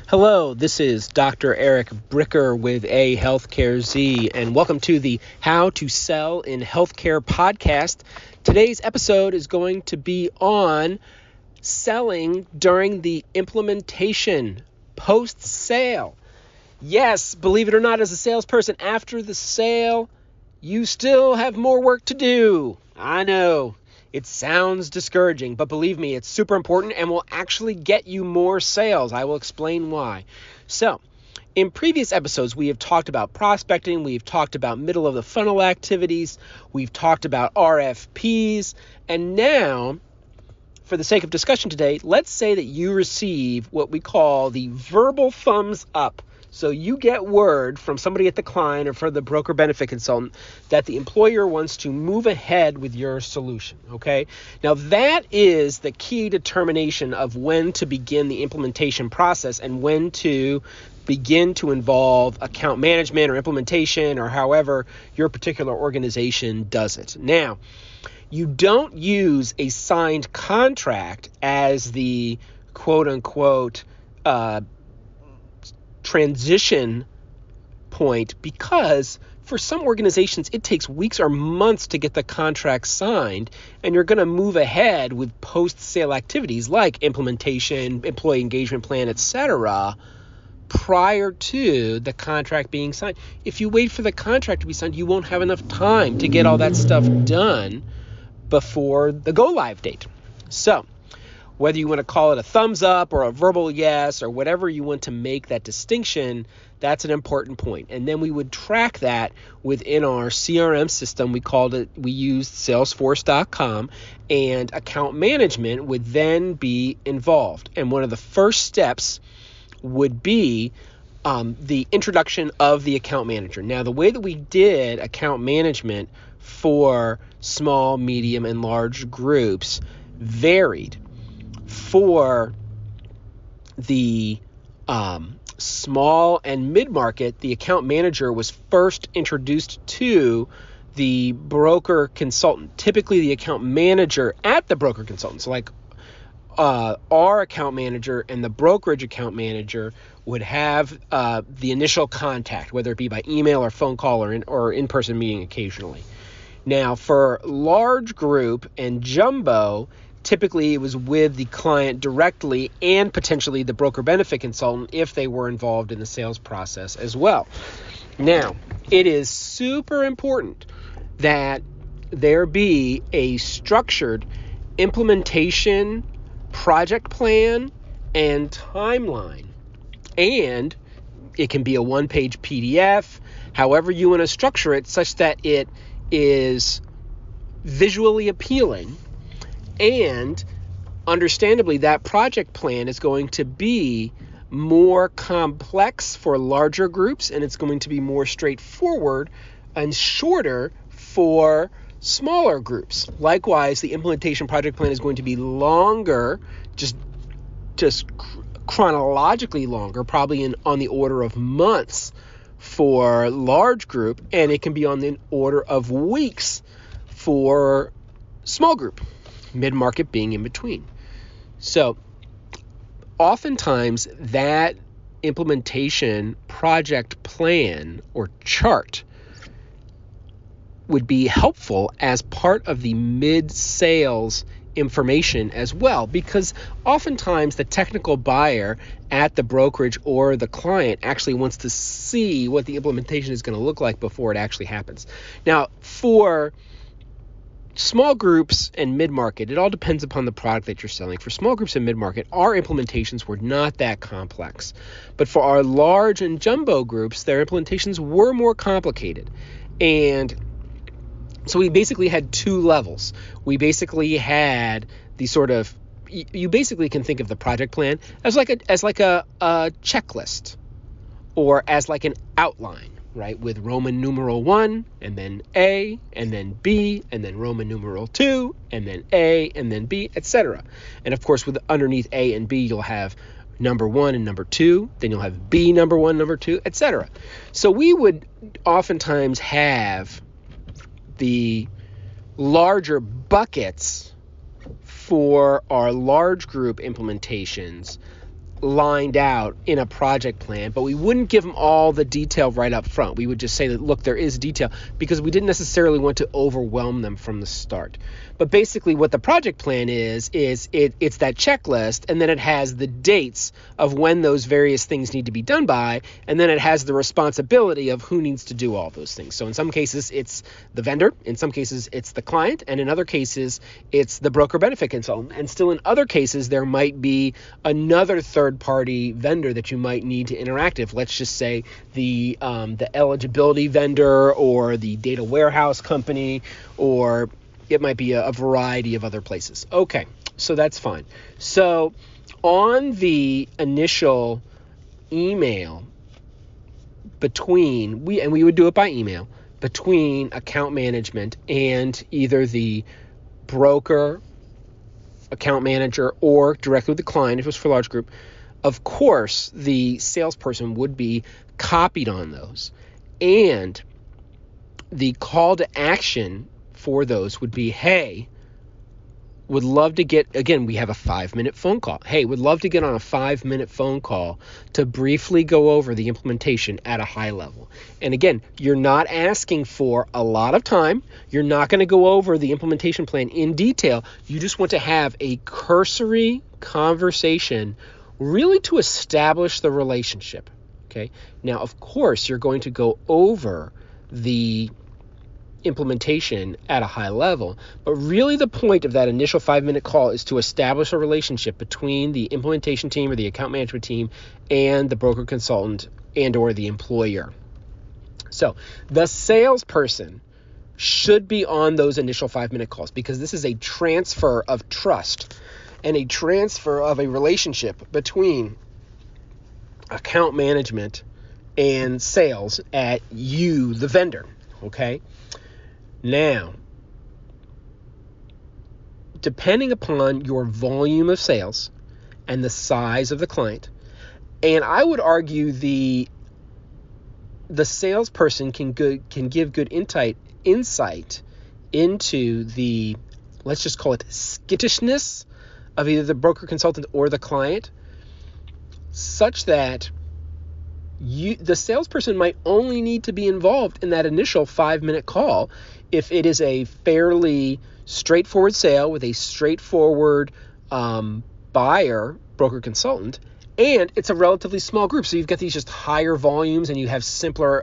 Hello, this is Dr. Eric Bricker with AHealthcareZ, and welcome to the How to Sell in Healthcare podcast. Today's episode is going to be on selling during the implementation, post-sale. Yes, believe it or not, as a salesperson, after the sale, you still have more work to do. I know. It sounds discouraging, but believe me, it's super important and will actually get you more sales. I will explain why. So, in previous episodes, we have talked about prospecting. We've talked about middle of the funnel activities. We've talked about RFPs. And now, for the sake of discussion today, let's say that you receive what we call the verbal thumbs up. So you get word from somebody at the client or for the broker benefit consultant that the employer wants to move ahead with your solution, okay? Now that is the key determination of when to begin the implementation process and when to begin to involve account management or implementation or however your particular organization does it. Now, you don't use a signed contract as the quote-unquote transition point because for some organizations it takes weeks or months to get the contract signed, and you're going to move ahead with post-sale activities like implementation, employee engagement plan, etc. prior to the contract being signed. If you wait for the contract to be signed, you won't have enough time to get all that stuff done before the go live date. So whether you want to call it a thumbs up or a verbal yes or whatever you want to make that distinction, that's an important point. And then we would track that within our CRM system. We used Salesforce.com, and account management would then be involved. And one of the first steps would be the introduction of the account manager. Now, the way that we did account management for small, medium, and large groups varied. For the small and mid-market, the account manager was first introduced to the broker consultant, typically the account manager at the broker consultant. So like our account manager and the brokerage account manager would have the initial contact, whether it be by email or phone call or in-person meeting occasionally. Now, for large group and jumbo, typically it was with the client directly and potentially the broker benefit consultant if they were involved in the sales process as well. Now, it is super important that there be a structured implementation project plan and timeline. And it can be a one-page PDF, however you want to structure it, such that it is visually appealing. And understandably, that project plan is going to be more complex for larger groups, and it's going to be more straightforward and shorter for smaller groups. Likewise, the implementation project plan is going to be longer, just chronologically longer, probably on the order of months for large group, and it can be on the order of weeks for small group. Mid-market being in between. So oftentimes that implementation project plan or chart would be helpful as part of the mid-sales information as well, because oftentimes the technical buyer at the brokerage or the client actually wants to see what the implementation is going to look like before it actually happens. Now, for small groups and mid-market, it all depends upon the product that you're selling. For small groups and mid-market, our implementations were not that complex. But for our large and jumbo groups, their implementations were more complicated. And so we basically had two levels. We basically had the sort of, you basically can think of the project plan as like a checklist or as like an outline, right? With Roman numeral 1 and then A and then B and then Roman numeral 2 and then A and then B, etc. And of course, with underneath A and B, you'll have number 1 and number 2, then you'll have B number 1, number 2, etc. So we would oftentimes have the larger buckets for our large group implementations lined out in a project plan, but we wouldn't give them all the detail right up front. We would just say that, look, there is detail, because we didn't necessarily want to overwhelm them from the start. But basically what the project plan is it's that checklist, and then it has the dates of when those various things need to be done by, and then it has the responsibility of who needs to do all those things. So in some cases it's the vendor, in some cases it's the client, and in other cases it's the broker benefit consultant, and still in other cases there might be another third-party vendor that you might need to interact with. Let's just say the eligibility vendor, or the data warehouse company, or it might be a variety of other places. Okay, so that's fine. So on the initial email we would do it by email, between account management and either the broker, account manager, or directly with the client if it was for a large group, of course the salesperson would be copied on those. And the call to action for those would be, hey, would love to get, again, we have a 5-minute phone call. Hey, would love to get on a 5-minute phone call to briefly go over the implementation at a high level. And again, you're not asking for a lot of time. You're not going to go over the implementation plan in detail. You just want to have a cursory conversation, really to establish the relationship. Okay. Now, of course, you're going to go over the implementation at a high level, but really the point of that initial 5-minute call is to establish a relationship between the implementation team or the account management team and the broker consultant and or the employer. So the salesperson should be on those initial 5-minute calls, because this is a transfer of trust and a transfer of a relationship between account management and sales at you, the vendor. Okay. Now, depending upon your volume of sales and the size of the client, and I would argue the salesperson can give good insight into the, let's just call it, skittishness of either the broker consultant or the client, such that the salesperson might only need to be involved in that initial 5-minute call if it is a fairly straightforward sale with a straightforward buyer, broker consultant, and it's a relatively small group. So you've got these just higher volumes and you have simpler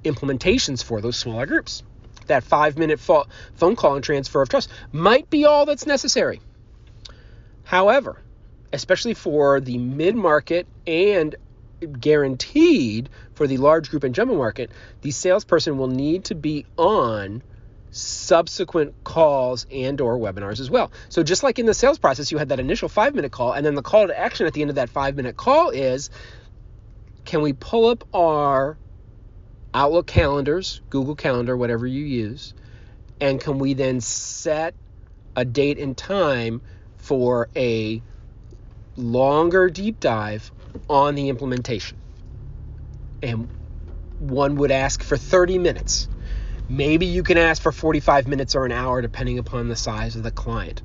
implementations for those smaller groups. That 5-minute phone call and transfer of trust might be all that's necessary. However, especially for the mid-market and guaranteed for the large group and jumbo market, the salesperson will need to be on subsequent calls and or webinars as well. So just like in the sales process, you had that initial 5-minute call, and then the call to action at the end of that 5-minute call is, can we pull up our Outlook calendars, Google Calendar, whatever you use, and can we then set a date and time for a longer deep dive on the implementation? And one would ask for 30 minutes. Maybe you can ask for 45 minutes or an hour, depending upon the size of the client.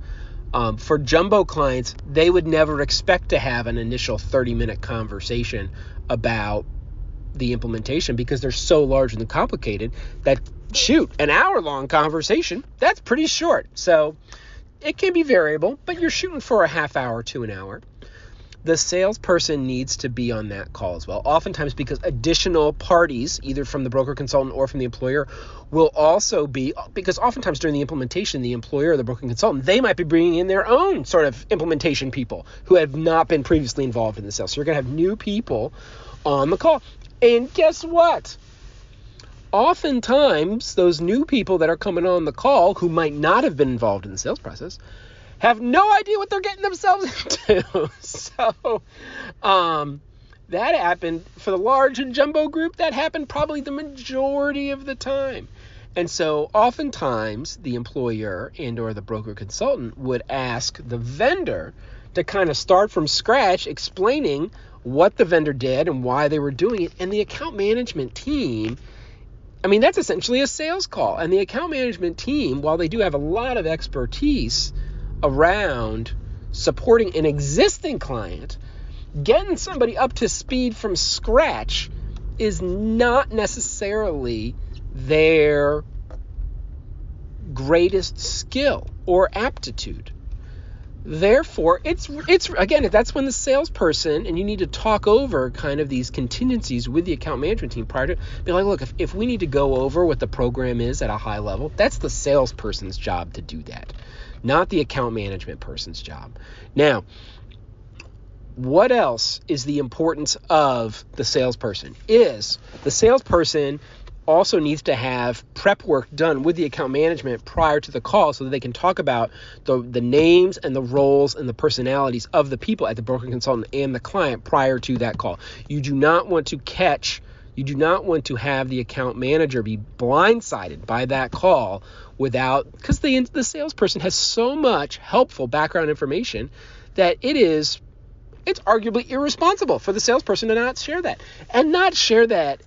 For jumbo clients, they would never expect to have an initial 30-minute conversation about the implementation, because they're so large and complicated that, an hour-long conversation, that's pretty short. So it can be variable, but you're shooting for a half hour to an hour. The salesperson needs to be on that call as well, oftentimes because additional parties, either from the broker consultant or from the employer, will also be, because oftentimes during the implementation, the employer or the broker consultant, they might be bringing in their own sort of implementation people who have not been previously involved in the sales. So you're going to have new people on the call. And guess what? Oftentimes, those new people that are coming on the call, who might not have been involved in the sales process, have no idea what they're getting themselves into. So that happened for the large and jumbo group. That happened probably the majority of the time. And so oftentimes the employer and or the broker consultant would ask the vendor to kind of start from scratch, explaining what the vendor did and why they were doing it. And the account management team, that's essentially a sales call. And the account management team, while they do have a lot of expertise around supporting an existing client, getting somebody up to speed from scratch is not necessarily their greatest skill or aptitude. Therefore, it's again, that's when the salesperson, and you need to talk over kind of these contingencies with the account management team prior to be like, look, if we need to go over what the program is at a high level, that's the salesperson's job to do that, not the account management person's job. Now, what else is the importance of the salesperson? Is the salesperson also needs to have prep work done with the account management prior to the call so that they can talk about the names and the roles and the personalities of the people at the broker consultant and the client prior to that call. You do not want to have the account manager be blindsided by that call because the salesperson has so much helpful background information that it's arguably irresponsible for the salesperson to not share that. And not share that.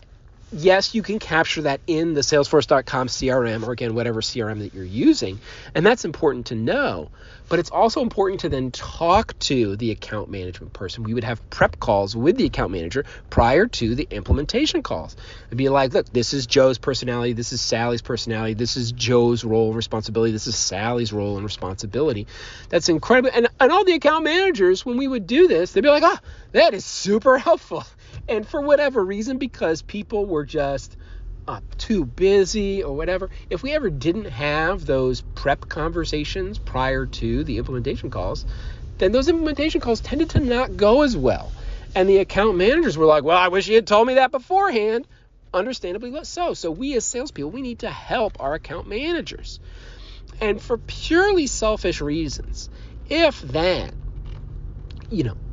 Yes, you can capture that in the Salesforce.com CRM, or again, whatever CRM that you're using, and that's important to know. But it's also important to then talk to the account management person. We would have prep calls with the account manager prior to the implementation calls. It'd be like, look, this is Joe's personality, this is Sally's personality, this is Joe's role and responsibility, this is Sally's role and responsibility. That's incredible. And all the account managers, when we would do this, they'd be like, that is super helpful. And for whatever reason, because people were just too busy or whatever, if we ever didn't have those prep conversations prior to the implementation calls, then those implementation calls tended to not go as well. And the account managers were like, well, I wish you had told me that beforehand. Understandably so. So we as salespeople, we need to help our account managers. And for purely selfish reasons, if that,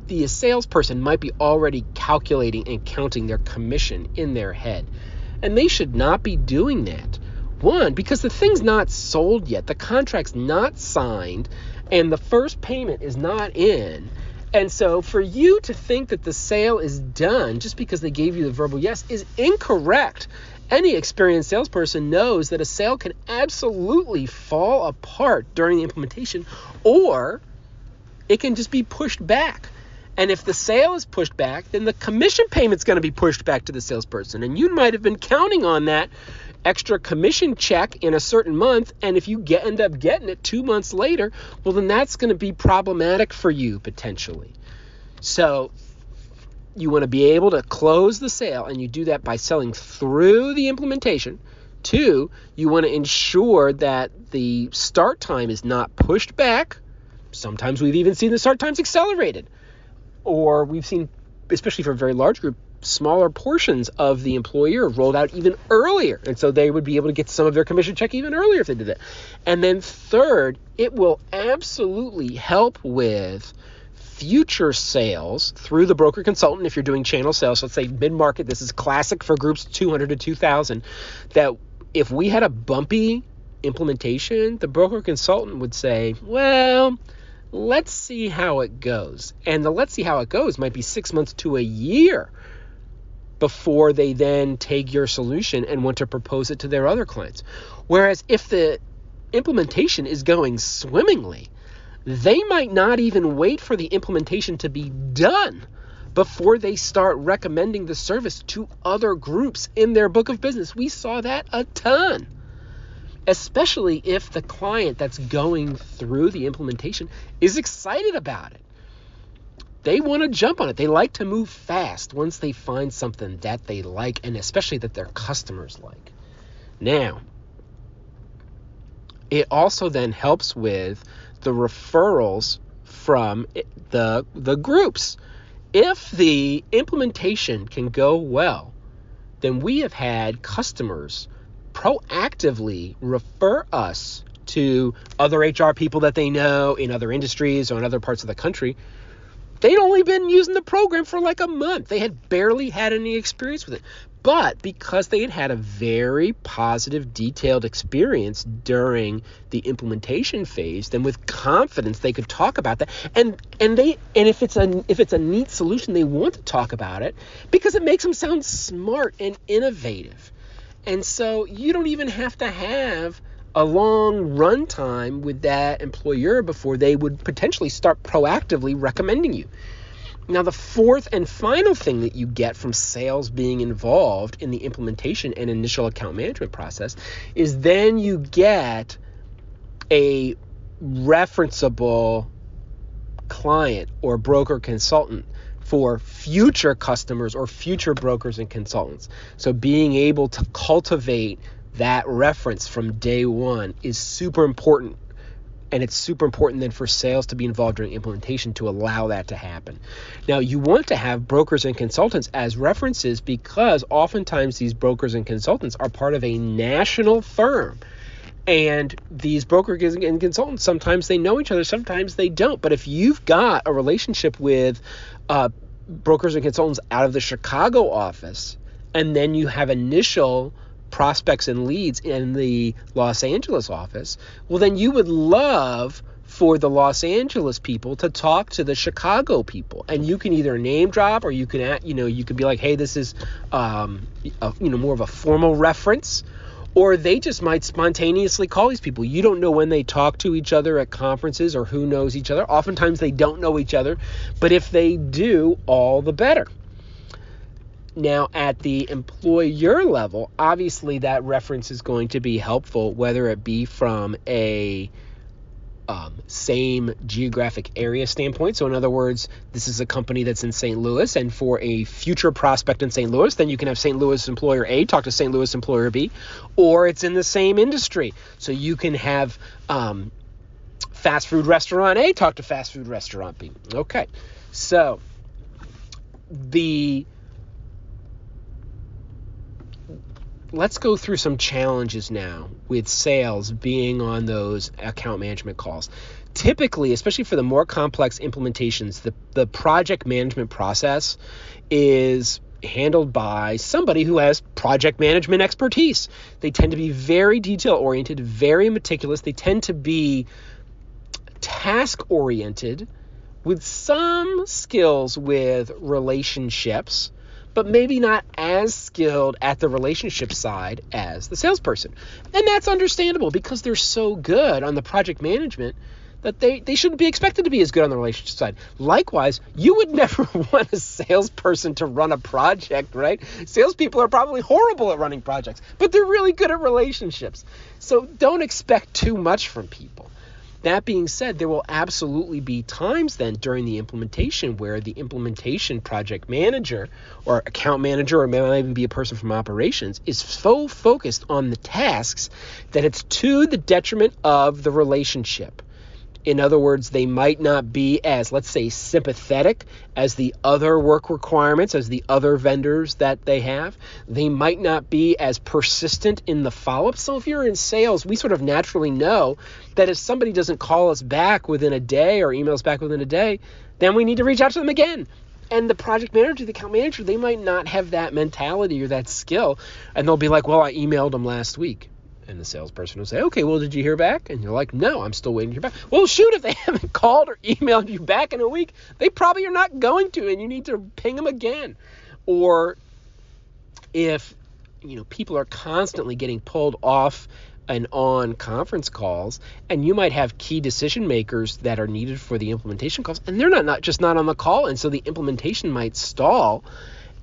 the salesperson might be already calculating and counting their commission in their head. And they should not be doing that. One, because the thing's not sold yet. The contract's not signed, and the first payment is not in. And so for you to think that the sale is done just because they gave you the verbal yes is incorrect. Any experienced salesperson knows that a sale can absolutely fall apart during the implementation, or it can just be pushed back. And if the sale is pushed back, then the commission payment's going to be pushed back to the salesperson. And you might have been counting on that extra commission check in a certain month. And if you end up getting it 2 months later, well, then that's going to be problematic for you potentially. So you want to be able to close the sale, and you do that by selling through the implementation. 2, you want to ensure that the start time is not pushed back. Sometimes we've even seen the start times accelerated. Or we've seen, especially for a very large group, smaller portions of the employer rolled out even earlier. And so they would be able to get some of their commission check even earlier if they did that. And then 3rd, it will absolutely help with future sales through the broker consultant. If you're doing channel sales, let's say mid-market, this is classic for groups 200 to 2,000, that if we had a bumpy implementation, the broker consultant would say, well, let's see how it goes. And the let's see how it goes might be 6 months to a year before they then take your solution and want to propose it to their other clients. Whereas if the implementation is going swimmingly, they might not even wait for the implementation to be done before they start recommending the service to other groups in their book of business. We saw that a ton. Especially if the client that's going through the implementation is excited about it. They want to jump on it. They like to move fast once they find something that they like, and especially that their customers like. Now, it also then helps with the referrals from the groups. If the implementation can go well, then we have had customers proactively refer us to other HR people that they know in other industries or in other parts of the country. They'd only been using the program for like a month. They had barely had any experience with it. But because they had had a very positive, detailed experience during the implementation phase, then with confidence they could talk about that. And if it's a neat solution, they want to talk about it because it makes them sound smart and innovative. And so you don't even have to have a long run time with that employer before they would potentially start proactively recommending you. Now, the fourth and final thing that you get from sales being involved in the implementation and initial account management process is then you get a referenceable client or broker consultant for future customers or future brokers and consultants. So being able to cultivate that reference from day one is super important. And it's super important then for sales to be involved during implementation to allow that to happen. Now, you want to have brokers and consultants as references because oftentimes these brokers and consultants are part of a national firm. And these brokers and consultants, sometimes they know each other, sometimes they don't. But if you've got a relationship with brokers and consultants out of the Chicago office, and then you have initial prospects and leads in the Los Angeles office, well, then you would love for the Los Angeles people to talk to the Chicago people, and you can either name drop or you can, you could be like, hey, this is, more of a formal reference, or they just might spontaneously call these people. You don't know when they talk to each other at conferences or who knows each other. Oftentimes they don't know each other, but if they do, all the better. Now, at the employer level, obviously that reference is going to be helpful, whether it be from a same geographic area standpoint. So in other words, this is a company that's in St. Louis, and for a future prospect in St. Louis, then you can have St. Louis employer A talk to St. Louis employer B, or it's in the same industry. So you can have fast food restaurant A talk to fast food restaurant B. Okay, so let's go through some challenges now with sales being on those account management calls. Typically, especially for the more complex implementations, the project management process is handled by somebody who has project management expertise. They tend to be very detail-oriented, very meticulous. They tend to be task-oriented with some skills with relationships, but maybe not as skilled at the relationship side as the salesperson. And that's understandable because they're so good on the project management that they shouldn't be expected to be as good on the relationship side. Likewise, you would never want a salesperson to run a project, right? Salespeople are probably horrible at running projects, but they're really good at relationships. So don't expect too much from people. That being said, there will absolutely be times then during the implementation where the implementation project manager or account manager, or maybe not even be a person from operations, is so focused on the tasks that it's to the detriment of the relationship. In other words, they might not be as, let's say, sympathetic as the other work requirements, as the other vendors that they have. They might not be as persistent in the follow-up. So if you're in sales, we sort of naturally know that if somebody doesn't call us back within a day or emails back within a day, then we need to reach out to them again. And the project manager, the account manager, they might not have that mentality or that skill. And they'll be like, well, I emailed them last week. And the salesperson will say, okay, well, did you hear back? And you're like, no, I'm still waiting to hear back. Well, shoot, if they haven't called or emailed you back in a week, they probably are not going to, and you need to ping them again. Or if, people are constantly getting pulled off and on conference calls, and you might have key decision makers that are needed for the implementation calls, and they're not on the call, and so the implementation might stall,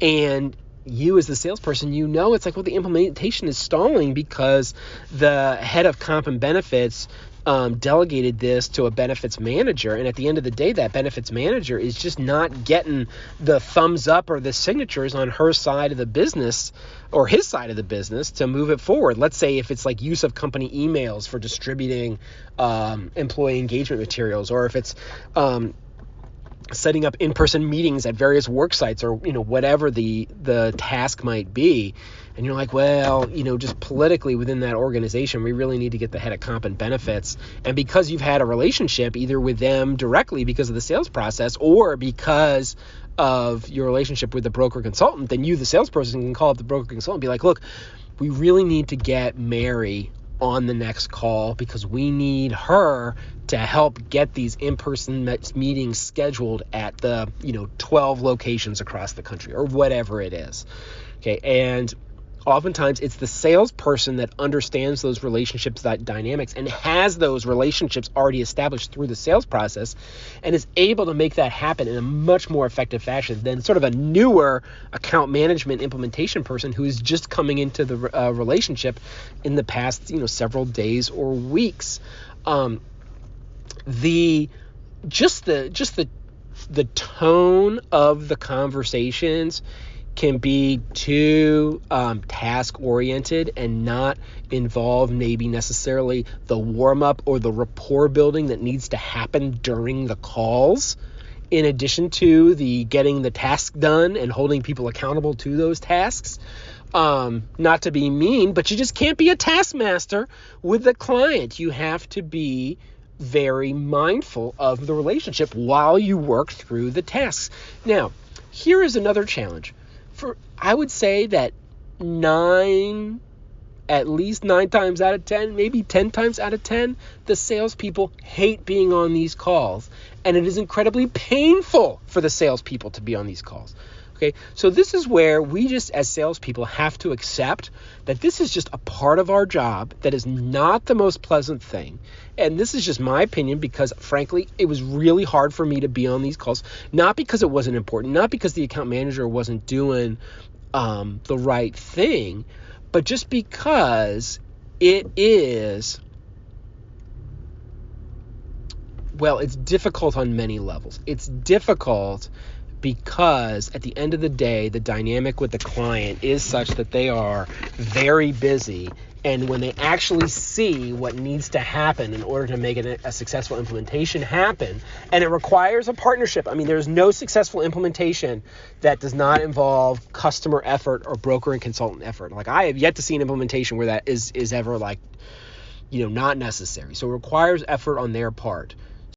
and you as the salesperson, it's like, well, the implementation is stalling because the head of comp and benefits delegated this to a benefits manager. And at the end of the day, that benefits manager is just not getting the thumbs up or the signatures on her side of the business or his side of the business to move it forward. Let's say if it's like use of company emails for distributing employee engagement materials, or if it's setting up in-person meetings at various work sites, or whatever the task might be, and you're like, well, just politically within that organization, we really need to get the head of comp and benefits, and because you've had a relationship either with them directly because of the sales process or because of your relationship with the broker consultant, then you, the salesperson, can call up the broker consultant and be like, look, we really need to get Mary on the next call because we need her to help get these in-person meetings scheduled at the 12 locations across the country or whatever it is. Okay, and Oftentimes, it's the salesperson that understands those relationships, that dynamics, and has those relationships already established through the sales process and is able to make that happen in a much more effective fashion than sort of a newer account management implementation person who is just coming into the relationship in the past, several days or weeks. The tone of the conversations can be too task-oriented and not involve maybe necessarily the warm-up or the rapport building that needs to happen during the calls, in addition to the getting the task done and holding people accountable to those tasks. Not to be mean, but you just can't be a taskmaster with the client. You have to be very mindful of the relationship while you work through the tasks. Now, here is another challenge. I would say that at least 9 times out of 10, maybe 10 times out of 10, the salespeople hate being on these calls. And it is incredibly painful for the salespeople to be on these calls. Okay, so this is where we just as salespeople have to accept that this is just a part of our job that is not the most pleasant thing. And this is just my opinion because, frankly, it was really hard for me to be on these calls, not because it wasn't important, not because the account manager wasn't doing the right thing, but just because it is, well, it's difficult on many levels. It's difficult because at the end of the day, the dynamic with the client is such that they are very busy. And when they actually see what needs to happen in order to make a successful implementation happen, and it requires a partnership. I mean, there's no successful implementation that does not involve customer effort or broker and consultant effort. Like, I have yet to see an implementation where that is ever not necessary. So it requires effort on their part.